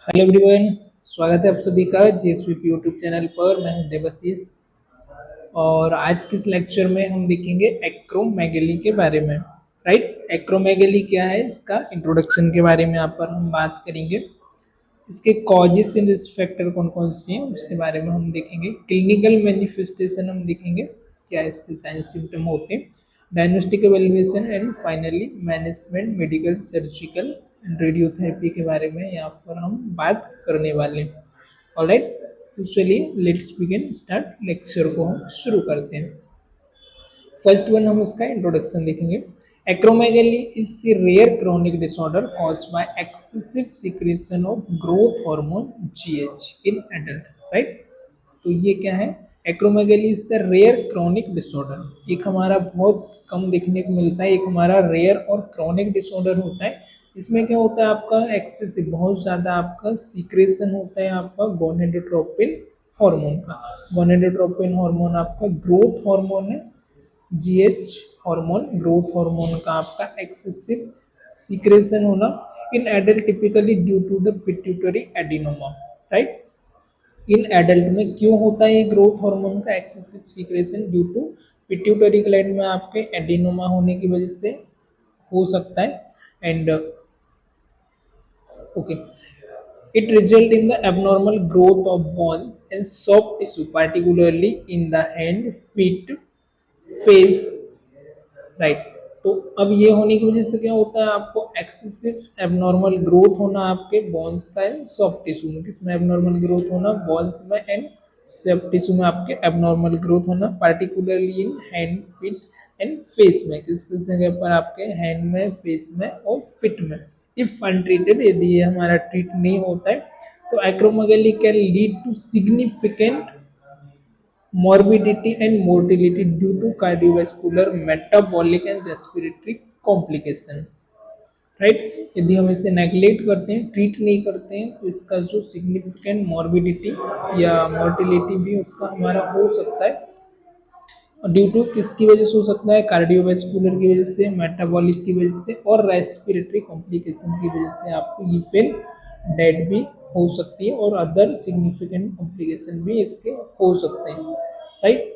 Hello everyone, स्वागत है आप सभी का जीएसपी यूट्यूब चैनल पर। मैं हूं देवाशीष और आज के इस लेक्चर में हम देखेंगे एक्रोमेगेली के बारे में। राइट, एक्रोमेगेली क्या है, इसका इंट्रोडक्शन के बारे में यहाँ पर हम बात करेंगे। इसके कॉजेस एंड रिस्क फैक्टर कौन कौन से हैं उसके बारे में हम देखेंगे। क्लिनिकल मैनिफेस्टेशन हम देखेंगे, क्या इसके साइन सिम्टम होते हैं, diagnostic evaluation and finally management, medical, surgical and radiotherapy के बारे में यहाँ पर हम बात करने वाले हैं। ऑलराइट, तो चलिए लेट्स बिगिन, स्टार्ट लेक्चर को हम शुरू करते हैं। फर्स्ट वन हम इसका इंट्रोडक्शन देखेंगे। Acromegaly is a rare chronic disorder caused by excessive secretion of growth hormone GH in adult. Right, तो ये क्या है, acromegaly is the rare chronic disorder. एक हमारा बहुत कम देखने को मिलता है, एक हमारा रेयर और क्रोनिक डिसऑर्डर होता है। इसमें क्या होता है, आपका एक्सेसिव बहुत ज्यादा आपका सीक्रेशन होता है आपका गोनेडोट्रोपिन हार्मोन का। गोनेडोट्रोपिन हार्मोन आपका ग्रोथ हार्मोन है, जीएच हार्मोन ग्रोथ हार्मोन का आपका एक्सेसिव सीक्रेशन होना in adult typically due to the pituitary adenoma. Right, in adult में क्यों होता है ये ग्रोथ हार्मोन का excessive secretion? Due to pituitary gland में आपके एडिनोमा होने की वजह से हो सकता है। And okay, it result in the abnormal growth of bones and soft tissue, particularly in the hand, feet, face। Right, तो अब ये होने की वजह से क्या होता है, आपको एक्सेसिव एबनॉर्मल ग्रोथ होना आपके बोन्स का एंड सॉफ्ट टिश्यू में। किसमें एबनॉर्मल ग्रोथ होना? बोन्स में एंड सॉफ्ट टिश्यू में आपके एबनॉर्मल ग्रोथ होना, particularly in hand, feet and face में। किस किस जगह पर? आपके हैंड में, फेस में और फिट में। इफ अनट्रीटेड, यदि ये हमारा ट्रीट नहीं होता है तो acromegaly can lead to significant morbidity and mortality due to cardiovascular, metabolic and respiratory complication। Right, यदि हम इसे नेग्लेक्ट करते हैं, ट्रीट नहीं करते हैं, तो इसका जो सिग्निफिकेंट मॉर्बिडिटी या मोर्टिलिटी भी उसका हमारा हो सकता है। ड्यू टू किसकी वजह से हो सकता है? कार्डियोवैस्कुलर की वजह से, मेटाबॉलिक की वजह से और रेस्पिरेटरी कॉम्प्लिकेशन की वजह से आपको इवन डेड भी हो सकती है और अदर सिग्निफिकेंट कॉम्प्लिकेशन भी इसके हो सकते हैं। राइट,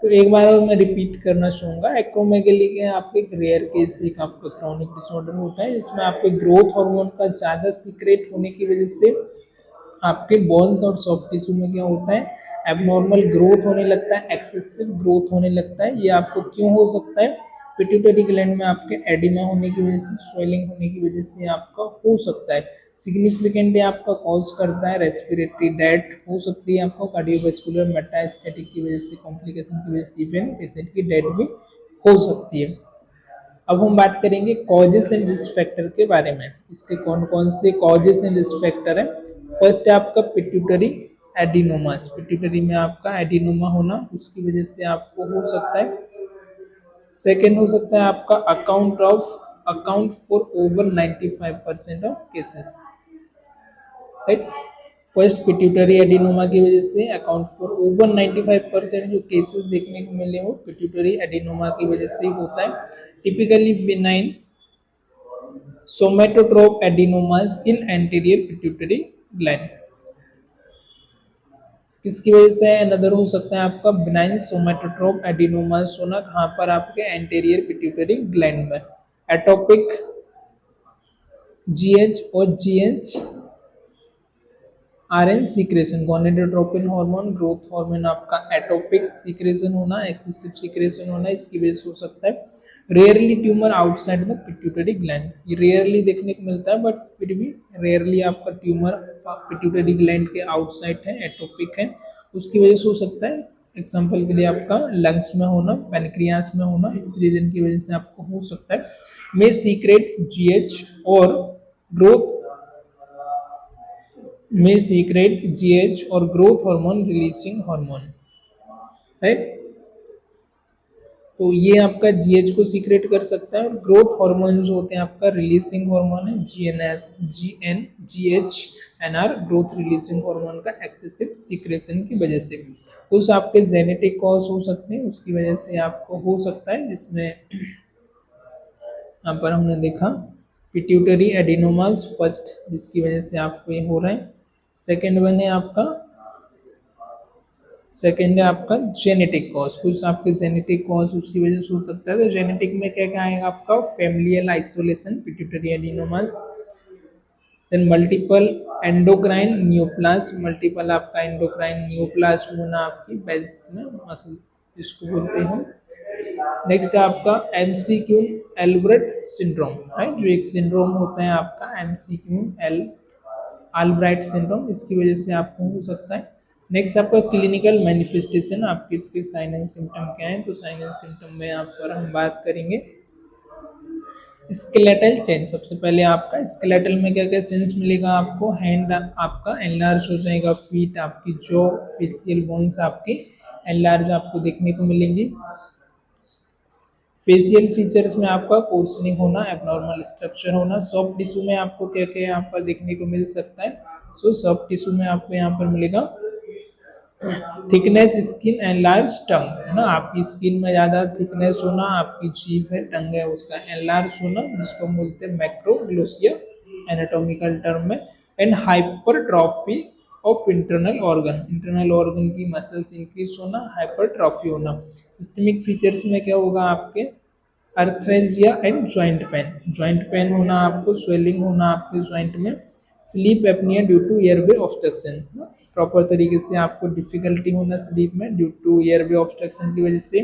तो एक बार और मैं रिपीट करना चाहूंगा, एक्रोमेगेली के आपके एक रेयर केस, एक आपका क्रोनिक डिसऑर्डर होता है जिसमें आपके ग्रोथ हार्मोन का ज्यादा सीक्रेट होने की वजह से आपके बोन्स और सॉफ्ट टिश्यू में क्या होता है, एबनॉर्मल ग्रोथ होने लगता है, एक्सेसिव ग्रोथ होने लगता है। ये आपको क्यों हो सकता है? पिट्यूटरी ग्लैंड में आपके एडिमा होने की वजह से, स्वेलिंग होने की वजह से आपका हो सकता है। सिग्निफिकेंटली आपका कॉज करता है रेस्पिरेटरी डेथ हो सकती है, आपको कार्डियोवैस्कुलर मेटास्टैटिक की वजह से, कॉम्प्लिकेशन की वजह से इवन पेशेंट की डेथ भी हो सकती है। अब हम बात करेंगे कॉजेस एंड रिस्क फैक्टर के बारे में। इसके कौन कौन से कॉजेस एंड रिस्क फैक्टर है? फर्स्ट है आपका पिट्यूटरी एडिनोमास। पिट्यूटरी में आपका एडिनोमा होना, उसकी वजह से आपको हो सकता है। सेकेंड हो सकता है आपका account for over 95% of cases. Right, first pituitary adenoma की वजह से अकाउंट फॉर ओवर 95% जो केसेस देखने को मिले वो पिट्यूटरी एडिनोमा की वजह से होता है। टिपिकली बिनाइन सोमेटोट्रोप एडिनोमास इन एंटीरियर पिट्यूटरी ग्लैंड। किसकी वजह से? अनदर हो सकता है आपका बिनाइन सोमेटोट्रोप एडिनोमास होना, कहाँ पर? आपके एंटीरियर पिट्यूटरी ग्लैंड में। एटोपिक जीएच और GH RN secretion, gonadotropin hormone growth hormone आपका एटोपिक सीक्रेशन होना, एक्सेसिव सीक्रेशन होना, इसकी वजह से हो सकता है। Rarely tumour outside the pituitary gland, ये रेयरली देखने को मिलता है बट फिर भी रेयरली आपका ट्यूमर पिट्यूटरी ग्लैंड के आउटसाइड है, एटोपिक है, उसकी वजह से हो सकता है। एग्जाम्पल के लिए आपका लंग्स में होना, पैनक्रियास में होना, इस रीजन की वजह से आपको हो सकता है। में सीक्रेट जीएच और ग्रोथ में सीक्रेट जीएच और growth hormone releasing hormone. Right, तो ये आपका जीएच को सीक्रेट कर सकता है और ग्रोथ हार्मोन जो होते हैं आपका रिलीजिंग हार्मोन है, GH NR, growth releasing hormone का एक्सेसिव सीक्रेशन की वजह से। कुछ आपके जेनेटिक कॉज हो सकते हैं, उसकी वजह से आपको हो सकता है, जिसमें यहाँ पर हमने देखा पिट्यूटरी एडिनोमास फर्स्ट, जिसकी वजह से आपको ये हो रहा है। सेकेंड है आपका जेनेटिक कॉज, कुछ आपके जेनेटिक कॉज उसकी वजह से हो सकता है। तो जेनेटिक में क्या क्या आएगा आपका, familial isolation pituitary adenomas, then multiple endocrine neoplasm, multiple आपका एंडोक्राइन न्यूप्लाज्म होना आपकी बेल्स में मसल, जिसको बोलते हैं हम। नेक्स्ट है आपका एमसीक्यू एल्ब्रेट सिंड्रोम, राइट, जो एक सिंड्रोम होता है आपका एमसीक्यू एल अल्ब्राइट सिंड्रोम, इसकी वजह से आपको हो सकता है। नेक्स्ट आपका क्लिनिकल मैनिफेस्टेशन, आपके इसके साइन एंड सिम्टम क्या है, तो साइन एंड सिम्टम में आप पर हम बात करेंगे स्केलेटल चेंज। सबसे पहले आपका स्केलेटल में क्या क्या चेंज मिलेगा आपको, हैंड आपका एनलार्ज हो जाएगा, फीट आपकी जो फेशियल बोन्स आपकी एनलार्ज आपको देखने को मिलेंगी। फेशियल फीचर्स में आपका कोर्सनिंग होना, एबनॉर्मल स्ट्रक्चर होना। सॉफ्ट टिश्यू में आपको क्या क्या यहाँ पर देखने को मिल सकता है, सो सॉफ्ट टिश्यू में आपको यहाँ पर मिलेगा थिकनेस स्किन एंड लार्ज टंग, है ना, आपकी स्किन में ज्यादा थिकनेस होना, आपकी जीभ है टंग है उसका एनलार्ज होना, जिसको बोलते हैं मैक्रोग्लोसिया एनाटॉमिकल टर्म में। And hypertrophy of internal organ की मसल्स इंक्रीज होना, हाइपरट्रॉफी होना। सिस्टमिक फीचर्स में क्या होगा आपके अर्थ्रेजिया एंड जॉइंट पेन होना, आपको स्वेलिंग होना आपके जॉइंट में। Sleep apnoea due to airway obstruction, proper तरीके से आपको डिफिकल्टी होना स्लीप में ड्यू टू एयरवे ऑब्स्ट्रक्शन की वजह से।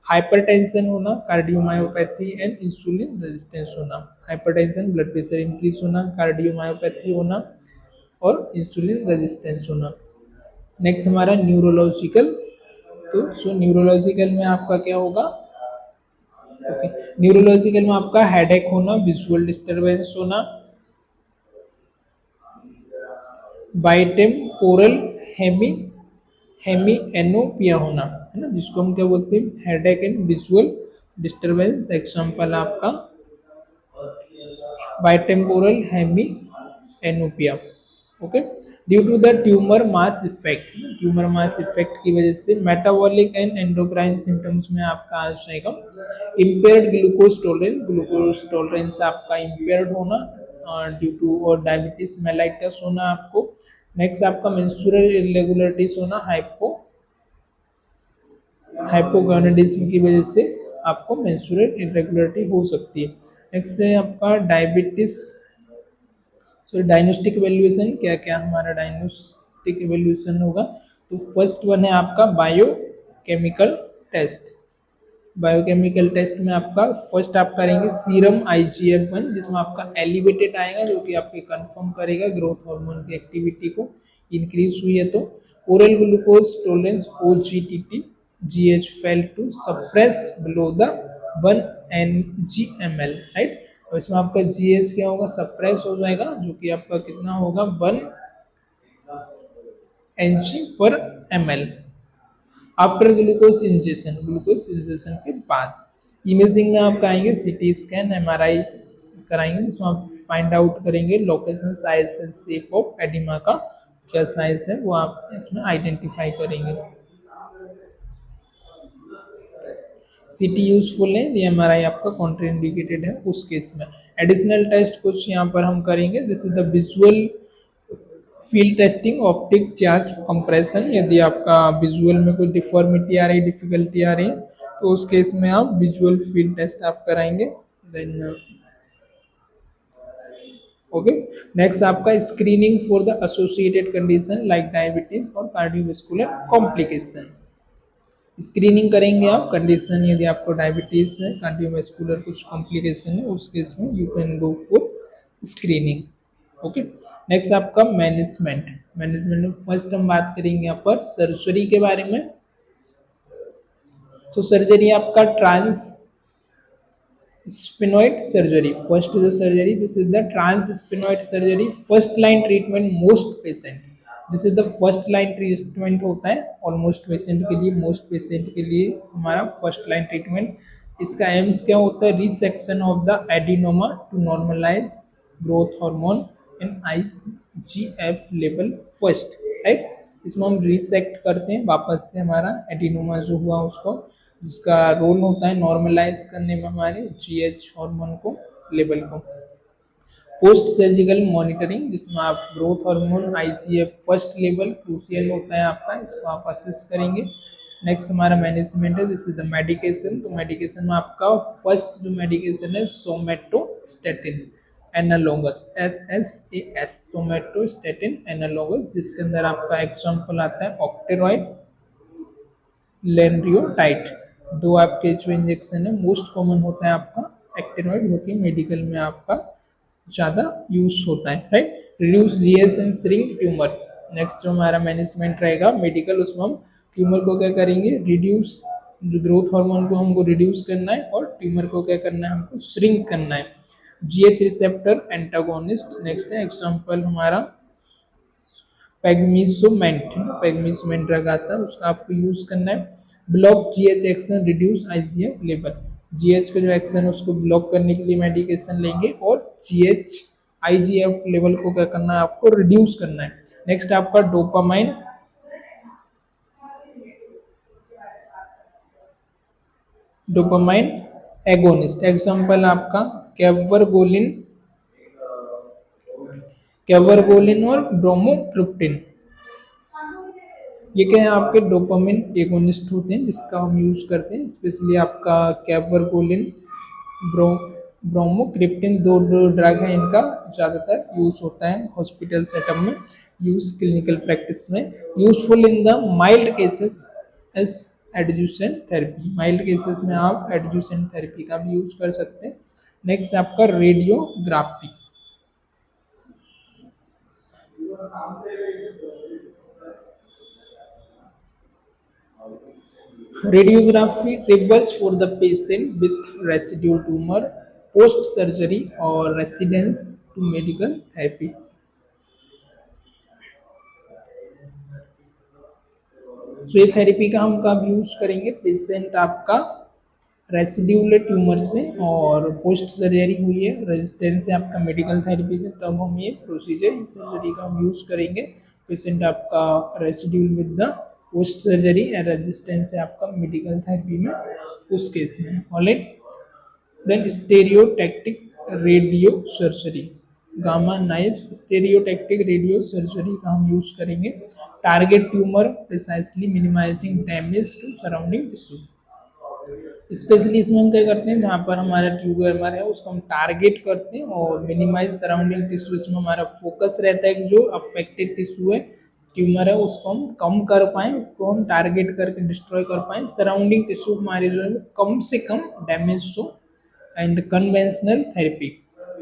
हाइपरटेंशन होना, कार्डियोमायोपैथी एंड इंसुलिन रेजिस्टेंस होना। हाइपरटेंशन ब्लड प्रेशर इंक्रीज होना, कार्डियोमायोपैथी होना और इंसुलिन रेजिस्टेंस होना। नेक्स्ट हमारा न्यूरोलॉजिकल, तो न्यूरोलॉजिकल में आपका क्या होगा, ओके, न्यूरोलॉजिकल में आपका हेडेक होना, विजुअल डिस्टरबेंस होना, बाइटेम्पोरल हेमी हेमी एनोपिया होना, है ना, जिसको हम क्या बोलते हैं headache and visual disturbance. Example आपका bitemporal hemianopia, okay. Due to the tumour mass effect की वजह से मेटाबॉलिक एंड एंडोक्राइन सिम्टम्स में आपका आ जाएगा इम्पेयर्ड ग्लूकोज टॉलरेंस आपका इम्पेयर्ड होना ड्यू टू और डायबिटीज मेलाइटस होना आपको। नेक्स्ट आपका मेंस्ट्रुअल इरेगुलरिटीज होना, हाइपोगोनाडिज्म की वजह से आपको मेंस्ट्रुअल इरेगुलरिटी हो सकती है। नेक्स्ट है आपका डायबिटीज, डायग्नोस्टिक एवेल्युएशन, क्या क्या हमारा डायग्नोस्टिक एवेल्युएशन होगा, तो फर्स्ट वन है आपका बायोकेमिकल टेस्ट। बायोकेमिकल टेस्ट में आपका फर्स्ट आप करेंगे सीरम IGF-1, जिसमें आपका एलिवेटेड आएगा, जो कि आपके कंफर्म करेगा ग्रोथ हार्मोन की एक्टिविटी को इंक्रीज हुई है तो। Oral glucose tolerance OGTT GH failed to suppress below the 1 ng/ml, right. और इसमें आपका GH क्या होगा, सप्रेस हो जाएगा, जो कि आपका कितना होगा 1 ng/ml आफ्टर ग्लूकोज इंजेक्शन के बाद। इमेजिंग में आप कराएंगे CT स्कैन MRI कराएंगे, जिसमें आप फाइंड आउट करेंगे location size and shape of oedema का क्या साइज है, वो आप इसमें आइडेंटिफाई करेंगे। CT यूजफुल है, MRI आपका कॉन्ट्राइंडिकेटेड है उस केस में। एडिशनल टेस्ट कुछ यहाँ पर हम करेंगे, this is the visual field testing, optic charge compression, यदि आपका विजुअल में कोई डिफॉर्मिटी आ रही, डिफिकल्टी आ रही है, तो उस केस में आप विजुअल फील्ड टेस्ट आप कराएंगे। देन ओके, नेक्स्ट आपका screening for the associated condition like diabetes और कार्डियोवास्कुलर कॉम्प्लिकेशन। स्क्रीनिंग करेंगे आप कंडीशन, यदि आपको डायबिटीज है, कार्डियोवास्कुलर कुछ कॉम्प्लिकेशन है, उस केस में you can go for screening, okay. Next आपका मैनेजमेंट में फर्स्ट हम बात करेंगे यहाँ पर सर्जरी के बारे में। तो सर्जरी आपका ट्रांस स्पिनॉइड सर्जरी, फर्स्ट जो surgery, this is the trans sphenoid surgery, first line treatment most patient, this is the first line treatment होता है ऑलमोस्ट पेशेंट के लिए, मोस्ट पेशेंट के लिए हमारा फर्स्ट लाइन ट्रीटमेंट। इसका एम्स क्या होता है, resection of the adenoma to normalise growth hormone and IGF level first, right. इसमें हम रिसेक्ट करते हैं वापस से हमारा एडिनोमा जो हुआ उसको, जिसका रोल होता है नॉर्मलाइज करने में हमारे GH हार्मोन को लेवल को। पोस्ट सर्जिकल मॉनिटरिंग, जिसमें आप growth hormone IGF first level crucial होता है आपका, इसको आप असेस करेंगे। नेक्स्ट हमारा मैनेजमेंट है, दिस इज द मेडिकेशन। तो मेडिकेशन में आपका फर्स्ट जो मेडिकेशन है somatostatin analogous, S somatostatin analogous, जिसके अंदर आपका एग्जांपल आता है ऑक्टेरॉइड, लेंड्रियोटाइड। दो आपके जो इंजेक्शन है मोस्ट कॉमन होता है आपका एक्टेनॉइड, जो कि मेडिकल में आपका ज़्यादा यूज होता है, right. Reduce GS and shrink tumour. Next जो हमारा मैनेजमेंट रहेगा मेडिकल, उसमें हम ट्यूमर को क्या करेंगे, रिड्यूस, जो ग्रोथ हार्मोन को हमको रिड्यूस करना है और ट्यूमर को क्या करना है, हमको श्रिंक करना है। जीएच रिसेप्टर एंटागोनिस्ट नेक्स्ट है, एग्जांपल हमारा पैगमीसोमेंट, पैगमीसोमेंट ड्रग आता है, उसका आपको यूज करना है। Block GH action reduce IGF level, GH का जो एक्शन है उसको ब्लॉक करने के लिए मेडिकेशन लेंगे और जीएच आईजीएफ लेवल को क्या करना है, आपको रिड्यूस करना है। नेक्स्ट आपका डोपामाइन, डोपामाइन एगोनिस्ट, एग्जांपल आपका कैवर्गोलिन, कैवर्गोलिन और ब्रोमोक्रिप्टिन। ये क्या है, आपके डोपामिन एगोनिस्ट होते हैं, जिसका हम यूज करते हैं स्पेशली आपका कैवर्गोलिन, ब्रो ब्रोमोक्रिप्टिन, दो ड्रग है, इनका ज़्यादातर यूज होता है हॉस्पिटल सेटअप में, यूज क्लिनिकल प्रैक्टिस में। Useful in the mild cases as adjuvant therapy, mild cases में आप एडजुसेंट थेरेपी का भी यूज कर सकते हैं। नेक्स्ट आपका radiography, radiography triggers for the patient with residual tumor post surgery or residence to medical therapy। तो ये थेरेपी का हम कब यूज करेंगे, पेशेंट आपका रेसिड्यूल ट्यूमर से और पोस्ट सर्जरी हुई है, रेजिस्टेंस है आपका मेडिकल थेरेपी से, तब हम ये प्रोसीजर इस सर्जरी का हम यूज करेंगे। पेशेंट आपका residual with the post surgery या रेजिस्टेंस है आपका मेडिकल थेरेपी में, उस केस में। Alright, then stereotactic radio surgery, gamma knife stereotactic radio surgery का हम यूज करेंगे। Target tumour precisely minimising damage to surrounding tissue, specially इसमें हम क्या करते हैं, जहाँ पर हमारा ट्यूमर है उसको हम टारगेट करते हैं और मिनिमाइज सराउंडिंग टिश्यू, इसमें हमारा फोकस रहता है कि जो अफेक्टेड टिश्यू है, ट्यूमर है, उसको हम कम कर पाएं, उसको हम टारगेट करके डिस्ट्रॉय कर पाएं, सराउंडिंग टिश्यू हमारे जो है कम से कम डैमेज हो। And conventional therapy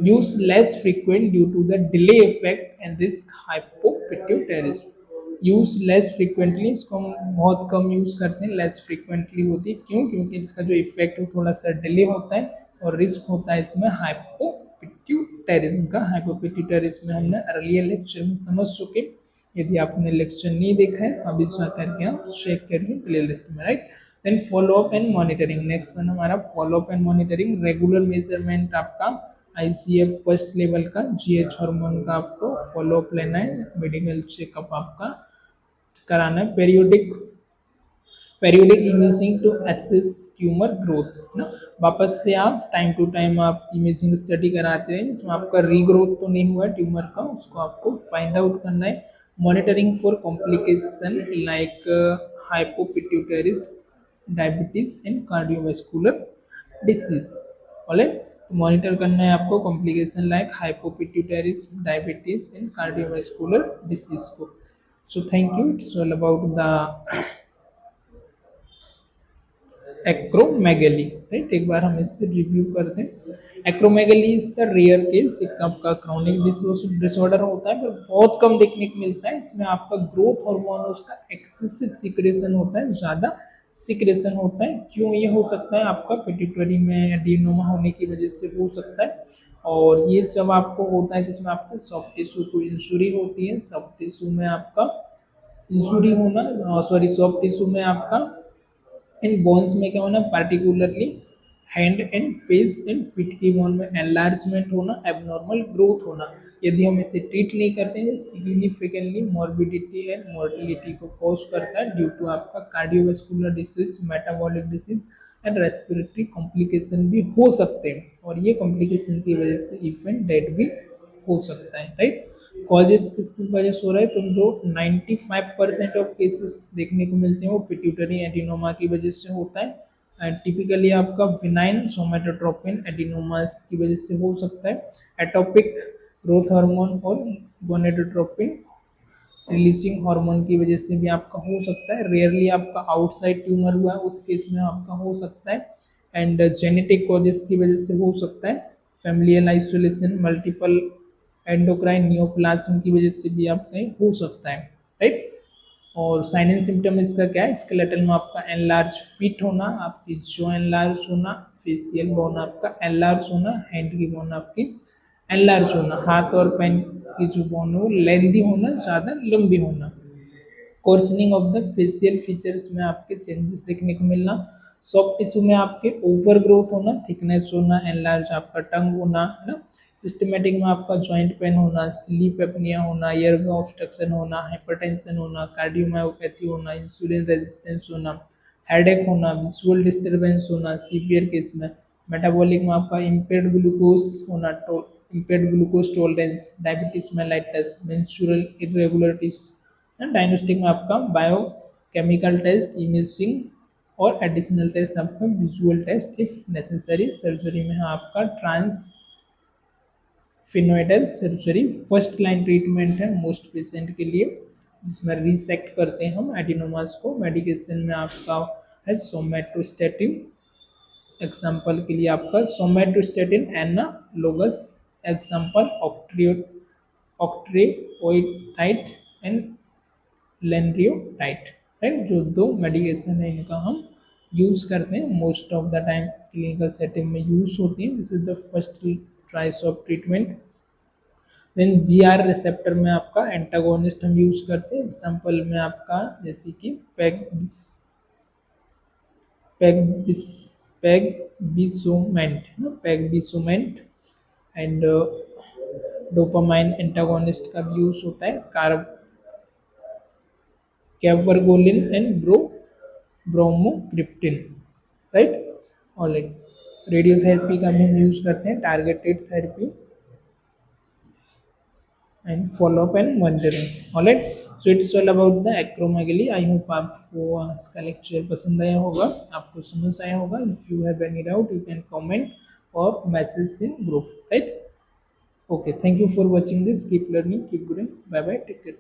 use less frequent due to the delay effect and risk hypopituitarism, use less frequently, इसको हम बहुत कम यूज करते हैं, लेस फ्रीक्वेंटली होती है, क्यों, क्योंकि इसका जो इफेक्ट है थोड़ा सा डिले होता है और रिस्क होता है इसमें हाइपोपिट्यूटरिज्म का। हाइपोपिट्यूटरिज्म में हमने अर्लियर लेक्चर में समझ चुके, यदि आपने लेक्चर नहीं देखा है अभी जा करके आप चेक करिए प्ले लिस्ट में, right. Then follow up and monitoring, next one हमारा follow up and monitoring, regular measurement आपका आईसीएफ फर्स्ट लेवल का, जीएच हार्मोन का आपको फॉलो अप लेना है, मेडिकल चेकअप आपका कराना है, periodic imaging to assess tumour growth ना, वापस से आप टाइम टू टाइम आप इमेजिंग स्टडी कराते हैं, जिसमें आपका रीग्रोथ तो नहीं हुआ ट्यूमर का, उसको आपको फाइंड आउट करना है। Monitoring for complication like hypopituitarism, diabetes and cardiovascular disease. Alright, monitor करना है आपको complication like hypopituitarism, diabetes and cardiovascular disease को। So thank you. It's all about the acromegaly, right? एक बार हम इससे रिव्यू करते हैं। Acromegaly is the rare case, एक आपका क्रॉनिक डिसऑर्डर होता है, पर बहुत कम देखने को मिलता है। इसमें आपका ग्रोथ हार्मोन उसका एक्सेसिव सिक्रेशन होता है, ज्यादा सिक्रेशन होता है। क्यों ये हो सकता है, आपका पिट्यूटरी में एडिनोमा होने की वजह से हो सकता है। और ये जब आपको होता है जिसमें आपका सॉफ्ट टिश्यू को इंजुरी होती है, सॉफ्ट टिश्यू में आपका इंजुरी होना, सॉरी सॉफ्ट टिश्यू में आपका इन बोन्स में क्या होना, particularly hand and face and feet की बोन में एनलार्जमेंट होना, एबनॉर्मल ग्रोथ होना। यदि हम इसे ट्रीट नहीं करते हैं, सिग्निफिकेंटली मॉर्बिडिटी एंड मोर्टिलिटी को कॉज करता है ड्यू टू आपका cardiovascular disease, metabolic disease and respiratory complication भी हो सकते हैं, और ये कॉम्प्लिकेशन की वजह से इवन डेथ भी हो सकता है, राइट। कॉजेस किस किस वजह से हो रहा है, तो जो 95% ऑफ केसेस देखने को मिलते हैं वो पिट्यूटरी एडिनोमा की वजह से होता है। एंड टिपिकली आपका विनाइन सोमेटोट्रोपिन एडिनोमास की वजह से हो सकता है। एटोपिक ग्रोथ हार्मोन और गोनेडोट्रोपिन रिलीजिंग हार्मोन की वजह से भी आपका हो सकता है। रेयरली आपका आउटसाइड ट्यूमर हुआ है उस केस में आपका हो सकता है। एंड जेनेटिक कॉजेस की वजह से हो सकता है। Familial isolation, multiple endocrine neoplasm की वजह से भी आपका हो सकता है, राइट। और साइन एंड सिम्टम इसका क्या है, स्केलेटल में आपका एनलार्ज फीट होना, आपकी जो एनलार्ज होना, फेशियल बोन आपका एनलार्ज होना, हैंड की बोन आपकी एनलार्ज होना, हाथ और पैन की जो बोन हो लेंदी होना, ज़्यादा लंबी होना। कोर्सनिंग ऑफ द फेशियल फीचर्स में आपके चेंजेस देखने को मिलना। सॉफ्ट टिश्यू में आपके ओवर ग्रोथ होना, थिकनेस होना, एनलार्ज आपका टंग होना, है ना। सिस्टमेटिक में आपका जॉइंट पेन होना, स्लीप एपनिया होना, ईयर में ऑब्स्ट्रक्शन होना, हाइपरटेंशन होना, कार्डियोमायोपैथी होना, इंसुलिन रेजिस्टेंस होना, हेडेक होना, विजुअल डिस्टर्बेंस होना सीवियर केस में। मेटाबॉलिक में आपका इम्पेयर्ड ग्लूकोज होना, impaired glucose tolerance, diabetes mellitus, menstrual irregularities. Diagnostic में आपका बायोकेमिकल टेस्ट, इमेजिंग और एडिशनल टेस्ट आपका visual test if necessary. Surgery में है आपका transsphenoidal surgery, first line treatment है मोस्ट पेशेंट के लिए, जिसमें रिसेक्ट करते हैं हम एडिनोमास को। मेडिकेशन में आपका है सोमेटोस्टेटिन, एग्जाम्पल के लिए आपका somatostatin analogues, example octreotide and lanreotide, right. जो दो मेडिकेशन है इनका हम यूज करते हैं, most of the time clinical setting में यूज होती है। This is the first tries of treatment. Then GR receptor में आपका एंटागोनिस्ट हम यूज करते हैं, एग्जाम्पल में आपका जैसे कि पेगबिस पेगबिसोमेंट एंड डोपामाइन एंटागोनिस्ट का भी यूज होता है, cabergoline and bromocriptine, right. Alright, radiotherapy का भी हम यूज करते हैं, targeted therapy and follow up and monitoring. Alright, so it's all about the acromegaly. I hope आपको आज का लेक्चर पसंद आया होगा, आपको समझ आया होगा। If you have any doubt you can comment और message in group, right. Okay, thank you for watching this, keep learning, keep growing, bye bye, take care.